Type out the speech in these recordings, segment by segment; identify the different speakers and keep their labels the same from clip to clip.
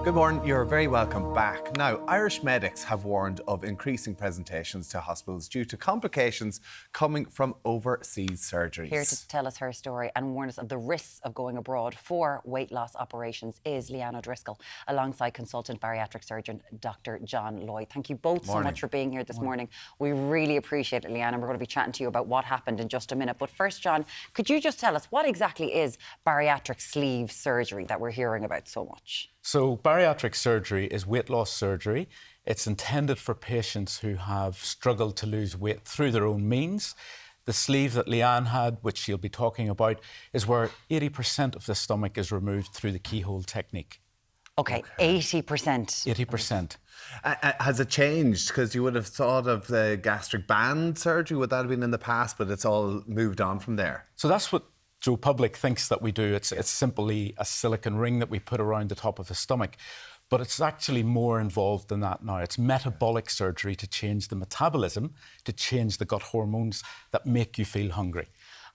Speaker 1: Good morning, you're very welcome back. Now, Irish medics have warned of increasing presentations to hospitals due to complications coming from overseas surgeries.
Speaker 2: Here to tell us her story and warn us of the risks of going abroad for weight loss operations is Leanne O'Driscoll, alongside consultant bariatric surgeon Dr. John Lloyd. Thank you both so much for being here this morning. We really appreciate it, Leanne, and we're going to be chatting to you about what happened in just a minute. But first, John, could you just tell us what exactly is bariatric sleeve surgery that we're hearing about so much?
Speaker 3: So bariatric surgery is weight loss surgery. It's intended for patients who have struggled to lose weight through their own means. The sleeve that Leanne had, which she'll be talking about, is where 80% of the stomach is removed through the keyhole technique.
Speaker 2: Okay. 80%.
Speaker 3: 80%.
Speaker 1: Has it changed? Because you would have thought of the gastric band surgery, would that have been in the past, but it's all moved on from there?
Speaker 3: So that's what Joe Public thinks that we do. It's simply a silicone ring that we put around the top of the stomach. But it's actually more involved than that now. It's metabolic surgery to change the metabolism, to change the gut hormones that make you feel hungry.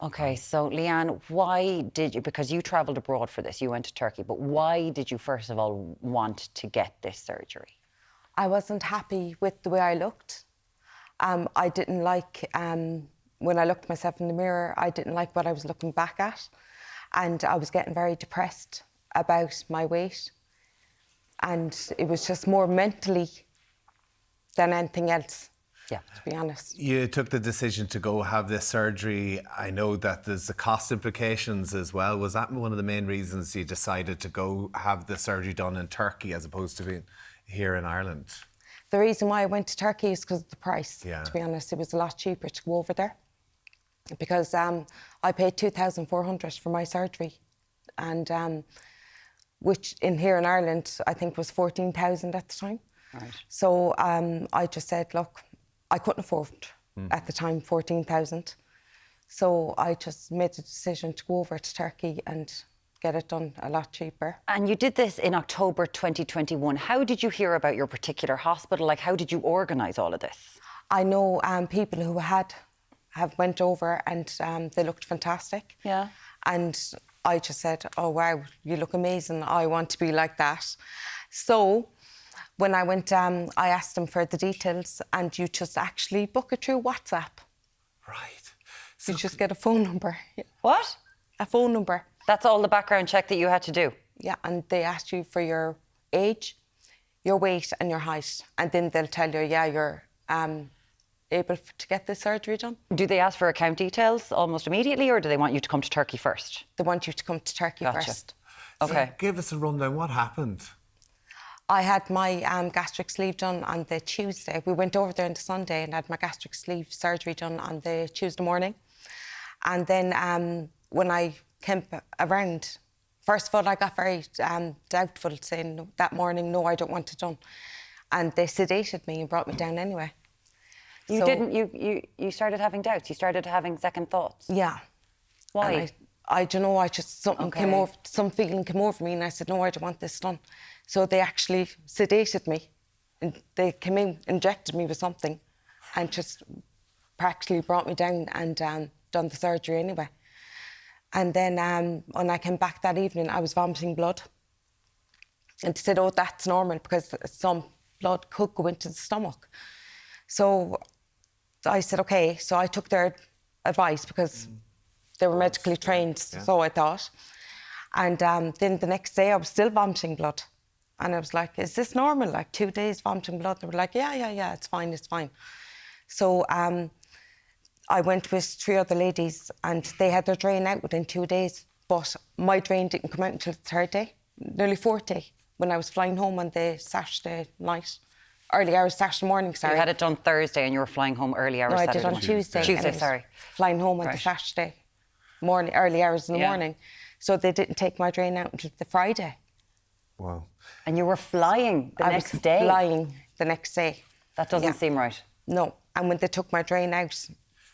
Speaker 2: Okay, so Leanne, why did you, because you travelled abroad for this, you went to Turkey, but why did you first of all want to get this surgery?
Speaker 4: I wasn't happy with the way I looked. I didn't like... when I looked myself in the mirror, I didn't like what I was looking back at. And I was getting very depressed about my weight. And it was just more mentally than anything else, to be honest.
Speaker 1: You took the decision to go have this surgery. I know that there's the cost implications as well. Was that one of the main reasons you decided to go have the surgery done in Turkey as opposed to being here in Ireland?
Speaker 4: The reason why I went to Turkey is because of the price,
Speaker 1: Yeah.
Speaker 4: to be honest. It was a lot cheaper to go over there. Because I paid 2,400 for my surgery, and which here in Ireland I think was 14,000 at the time.
Speaker 2: Right.
Speaker 4: So I just said, look, I couldn't afford at the time 14,000. So I just made the decision to go over to Turkey and get it done a lot cheaper.
Speaker 2: And you did this in October 2021. How did you hear about your particular hospital? Like, how did you organise all of this?
Speaker 4: I know people who have went over and they looked fantastic.
Speaker 2: Yeah.
Speaker 4: And I just said, oh, wow, you look amazing. I want to be like that. So when I went, I asked them for the details, and you just actually book it through WhatsApp.
Speaker 1: Right.
Speaker 4: So you just get a phone number.
Speaker 2: What?
Speaker 4: A phone number.
Speaker 2: That's all the background check that you had to do?
Speaker 4: Yeah, and they ask you for your age, your weight and your height. And then they'll tell you, yeah, you're able to get this surgery done.
Speaker 2: Do they ask for account details almost immediately, or do they want you to come to Turkey first?
Speaker 4: They want you to come to Turkey
Speaker 2: Gotcha.
Speaker 4: first.
Speaker 2: Okay.
Speaker 1: So give us a rundown. What happened?
Speaker 4: I had my gastric sleeve done on the Tuesday. We went over there on the Sunday and had my gastric sleeve surgery done on the Tuesday morning. And then when I came around, first of all, I got very doubtful, saying that morning, no, I don't want it done. And they sedated me and brought me down anyway.
Speaker 2: You started having doubts? You started having second thoughts?
Speaker 4: Yeah.
Speaker 2: Why?
Speaker 4: I don't know, came over, some feeling came over me, and I said, no, I don't want this done. So they actually sedated me, and they came in, injected me with something, and just practically brought me down and done the surgery anyway. And then when I came back that evening, I was vomiting blood. And they said, oh, that's normal, because some blood could go into the stomach. So I said, okay. So I took their advice, because they were medically trained, so I thought. And then the next day I was still vomiting blood. And I was like, is this normal? Like 2 days vomiting blood? They were like, yeah, it's fine, it's fine. So I went with 3 other ladies, and they had their drain out within 2 days. But my drain didn't come out until the 3rd day, nearly 4th day, when I was flying home on the Saturday night. Early hours Saturday morning, sorry.
Speaker 2: You had it done Thursday and you were flying home early hours Saturday?
Speaker 4: No, I did on Tuesday.
Speaker 2: Tuesday, sorry.
Speaker 4: Flying home on the Saturday morning, early hours in the morning. So they didn't take my drain out until the Friday.
Speaker 1: Wow.
Speaker 2: And you were flying the next day?
Speaker 4: I was flying the next day.
Speaker 2: That doesn't seem right.
Speaker 4: No. And when they took my drain out,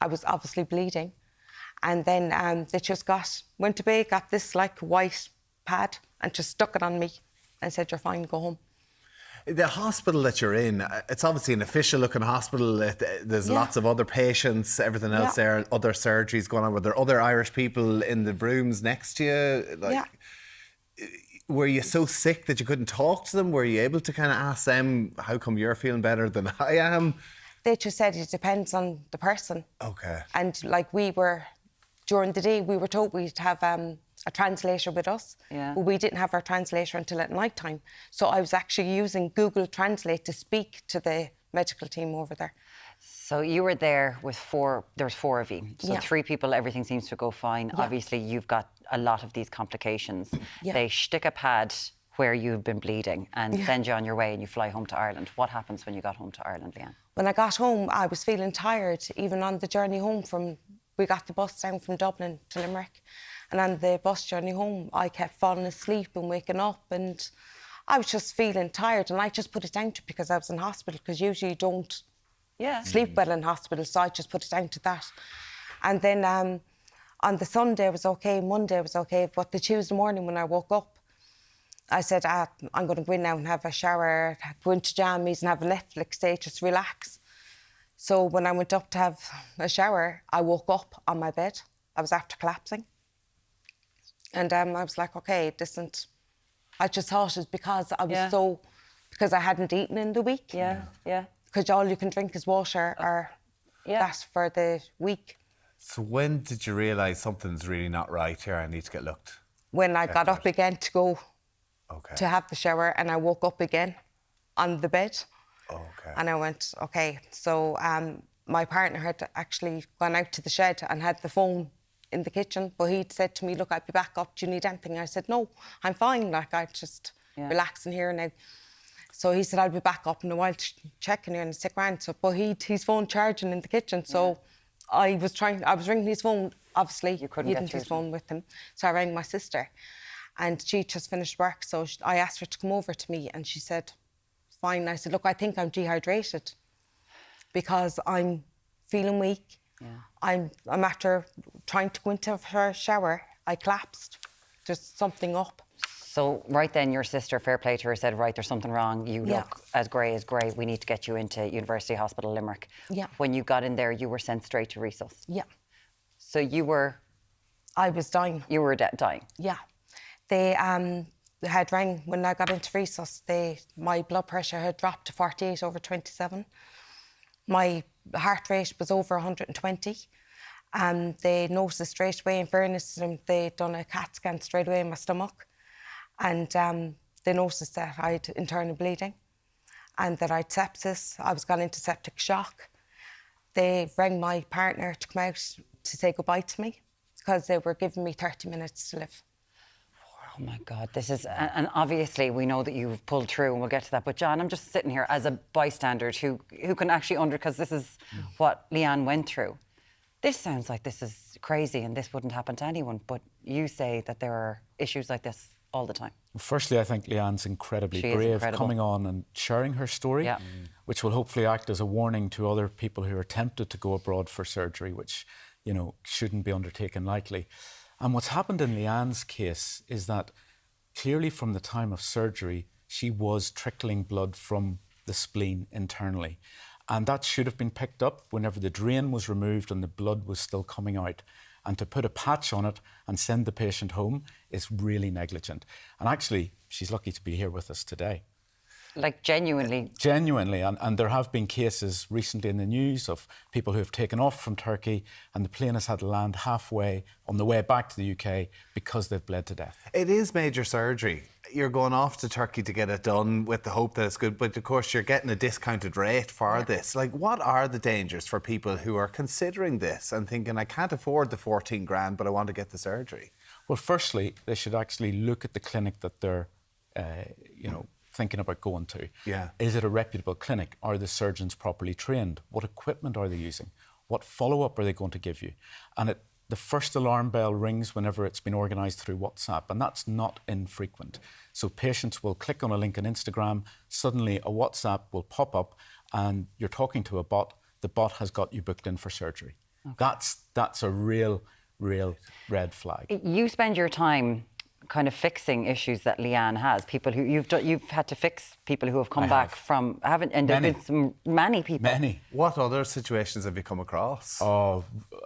Speaker 4: I was obviously bleeding. And then they just went away, got this like white pad and just stuck it on me and said, you're fine, go home.
Speaker 1: The hospital that you're in, it's obviously an official-looking hospital. There's lots of other patients, everything else there, other surgeries going on. Were there other Irish people in the rooms next to you? were you so sick that you couldn't talk to them? Were you able to kind of ask them, how come you're feeling better than I am?
Speaker 4: They just said it depends on the person.
Speaker 1: Okay.
Speaker 4: And like during the day, we were told we'd have a translator with us, but we didn't have our translator until at night time. So I was actually using Google Translate to speak to the medical team over there.
Speaker 2: So you were there with there's 4 of you. So
Speaker 4: Yeah.
Speaker 2: 3 people, everything seems to go fine.
Speaker 4: Yeah.
Speaker 2: Obviously, you've got a lot of these complications.
Speaker 4: Yeah.
Speaker 2: They stick a pad where you've been bleeding and send you on your way and you fly home to Ireland. What happens when you got home to Ireland, Leanne?
Speaker 4: When I got home, I was feeling tired, even on the journey home we got the bus down from Dublin to Limerick. And on the bus journey home, I kept falling asleep and waking up, and I was just feeling tired. And I just put it down to because I was in hospital, because usually you don't sleep well in hospital, so I just put it down to that. And then on the Sunday I was okay, Monday I was okay, but the Tuesday morning when I woke up, I said, I'm going to go in now and have a shower, go into jammies and have a Netflix day, just relax. So when I went up to have a shower, I woke up on my bed. I was after collapsing. And I was like, okay, I just thought it was because I was because I hadn't eaten in the week.
Speaker 2: Yeah.
Speaker 4: Because all you can drink is water or that for the week.
Speaker 1: So when did you realise something's really not right here? I need to get looked.
Speaker 4: When I got up again to go to have the shower, and I woke up again on the bed.
Speaker 1: Okay.
Speaker 4: And I went, okay. So my partner had actually gone out to the shed and had the phone in the kitchen, but he'd said to me, look, I'll be back up. Do you need anything? I said, no, I'm fine. Like, I just relaxing here now. So he said, I'll be back up in a while checking you, and it's grand. So, but his phone charging in the kitchen. So I was ringing his phone. Obviously,
Speaker 2: you couldn't
Speaker 4: get
Speaker 2: get
Speaker 4: his phone with him. So I rang my sister, and she just finished work. So I asked her to come over to me, and she said, fine. I said, look, I think I'm dehydrated because I'm feeling weak. Yeah. I'm after trying to go into her shower. I collapsed. There's something up.
Speaker 2: So right then, your sister, fair play to her, said, right, there's something wrong. You look as grey as grey. We need to get you into University Hospital Limerick. Yeah. When you got in there, you were sent straight to resus.
Speaker 4: Yeah.
Speaker 2: So you were...
Speaker 4: I was dying.
Speaker 2: You were dying?
Speaker 4: Yeah. They had rang when I got into resus. My blood pressure had dropped to 48/27. My heart rate was over 120. They noticed it straight away. In fairness, they'd done a CAT scan straight away in my stomach. And they noticed that I had internal bleeding and that I had sepsis. I was gone into septic shock. They rang my partner to come out to say goodbye to me because they were giving me 30 minutes to live.
Speaker 2: Oh my God, this is, and obviously we know that you've pulled through, and we'll get to that. But John, I'm just sitting here as a bystander who can actually because this is what Leanne went through. This sounds like this is crazy and this wouldn't happen to anyone, but you say that there are issues like this all the time.
Speaker 3: Firstly, I think Leanne's incredibly brave coming on and sharing her story, which will hopefully act as a warning to other people who are tempted to go abroad for surgery, which, shouldn't be undertaken lightly. And what's happened in Leanne's case is that clearly from the time of surgery, she was trickling blood from the spleen internally. And that should have been picked up whenever the drain was removed and the blood was still coming out. And to put a patch on it and send the patient home is really negligent. And actually, she's lucky to be here with us today.
Speaker 2: Like genuinely?
Speaker 3: Genuinely. And there have been cases recently in the news of people who have taken off from Turkey and the plane has had to land halfway on the way back to the UK because they've bled to death.
Speaker 1: It is major surgery. You're going off to Turkey to get it done with the hope that it's good, but of course you're getting a discounted rate for this. Like, what are the dangers for people who are considering this and thinking, I can't afford the 14 grand, but I want to get the surgery?
Speaker 3: Well, firstly, they should actually look at the clinic that they're, thinking about going to.
Speaker 1: Yeah.
Speaker 3: Is it a reputable clinic? Are the surgeons properly trained? What equipment are they using? What follow-up are they going to give you? And the first alarm bell rings whenever it's been organised through WhatsApp, and that's not infrequent. So patients will click on a link on Instagram, suddenly a WhatsApp will pop up and you're talking to a bot. The bot has got you booked in for surgery. Okay. That's a real red flag.
Speaker 2: You spend your time kind of fixing issues that Leanne has. People who you've had to fix people who have come back from and there's been many people.
Speaker 3: Many.
Speaker 1: What other situations have you come across?
Speaker 3: Oh,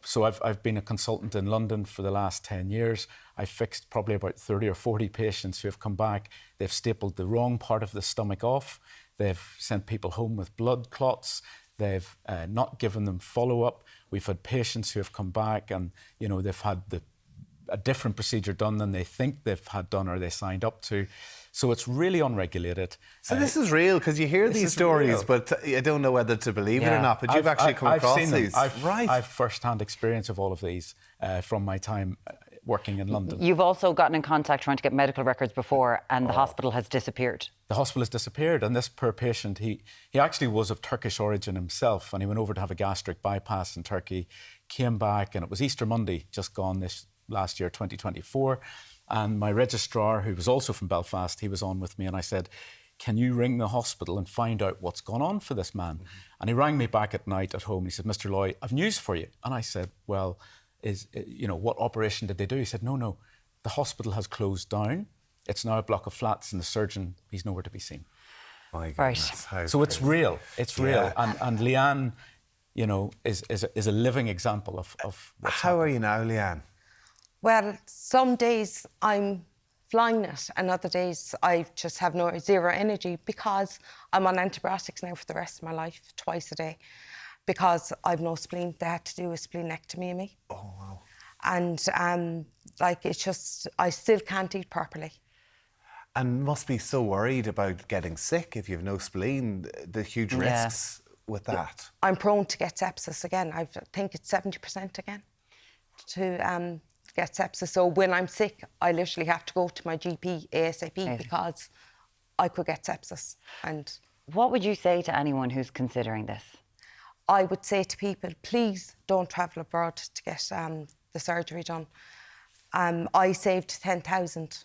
Speaker 3: so I've been a consultant in London for the last 10 years. I fixed probably about 30 or 40 patients who have come back. They've stapled the wrong part of the stomach off. They've sent people home with blood clots. They've not given them follow-up. We've had patients who have come back and, you know, they've had a different procedure done than they think they've had done or they signed up to. So it's really unregulated.
Speaker 1: So this is real, because you hear these stories,
Speaker 3: real.
Speaker 1: but I don't know whether to believe it or not. But you've actually come across
Speaker 3: seen them.
Speaker 1: these.
Speaker 3: I've first-hand experience of all of these from my time working in London.
Speaker 2: You've also gotten in contact trying to get medical records before, and the hospital has disappeared.
Speaker 3: The hospital has disappeared, and this poor patient, he actually was of Turkish origin himself, and he went over to have a gastric bypass in Turkey, came back, and it was Easter Monday, just gone this last year, 2024, and my registrar, who was also from Belfast, he was on with me, and I said, can you ring the hospital and find out what's gone on for this man? Mm-hmm. And he rang me back at night at home, and he said, Mr. Loy, I've news for you. And I said, well, what operation did they do? He said, no, the hospital has closed down. It's now a block of flats, and the surgeon, he's nowhere to be seen.
Speaker 1: My goodness,
Speaker 2: right.
Speaker 3: So it's real. It's real. And Leanne, you know, is a living example of what's
Speaker 1: How are you now, Leanne?
Speaker 4: Well, some days I'm flying it, and other days I just have zero energy, because I'm on antibiotics now for the rest of my life, twice a day, because I've no spleen. They had to do a splenectomy in me.
Speaker 1: Oh, wow.
Speaker 4: And it's just, I still can't eat properly.
Speaker 1: And must be so worried about getting sick if you have no spleen, the huge risks with that.
Speaker 4: I'm prone to get sepsis again. I think it's 70% again to get sepsis. So when I'm sick, I literally have to go to my GP ASAP because I could get sepsis. And
Speaker 2: what would you say to anyone who's considering this?
Speaker 4: I would say to people, please don't travel abroad to get the surgery done. I saved 10,000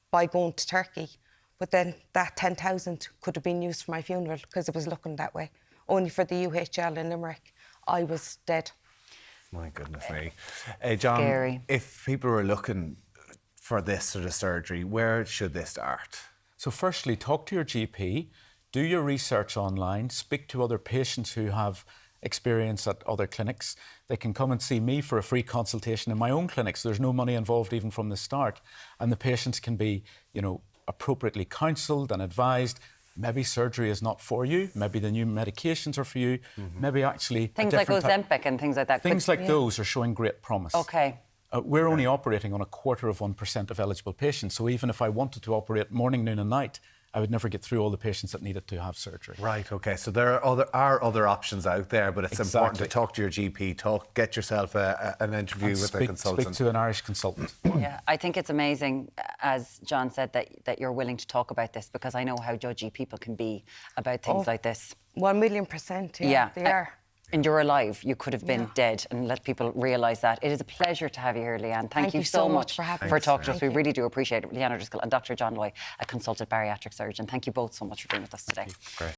Speaker 4: by going to Turkey, but then that 10,000 could have been used for my funeral because it was looking that way. Only for the UHL in Limerick, I was dead.
Speaker 1: My goodness me. John,
Speaker 2: Scary.
Speaker 1: if people are looking for this sort of surgery, where should they start?
Speaker 3: So firstly, talk to your GP, do your research online, speak to other patients who have experience at other clinics. They can come and see me for a free consultation in my own clinic, so there's no money involved even from the start. And the patients can be, you know, appropriately counselled and advised. Maybe surgery is not for you. Maybe the new medications are for you. Mm-hmm. Maybe actually
Speaker 2: things like Ozempic and things like that.
Speaker 3: Things like those are showing great promise.
Speaker 2: Okay.
Speaker 3: We're only operating on 1/4% of eligible patients. So even if I wanted to operate morning, noon and night, I would never get through all the patients that needed to have surgery.
Speaker 1: Right, okay. So there are other options out there, but it's important to talk to your GP, get yourself an interview with a consultant.
Speaker 3: Speak to an Irish consultant.
Speaker 2: Yeah, I think it's amazing, as John said, that you're willing to talk about this, because I know how judgy people can be about things like this.
Speaker 4: 1,000,000%, yeah, they are.
Speaker 2: And you're alive. You could have been dead, and let people realise that. It is a pleasure to have you here, Leanne. Thank you so much for talking to us. We really do appreciate it. Leanne O'Driscoll and Dr. John Loy, a consultant bariatric surgeon. Thank you both so much for being with us today.
Speaker 1: Great.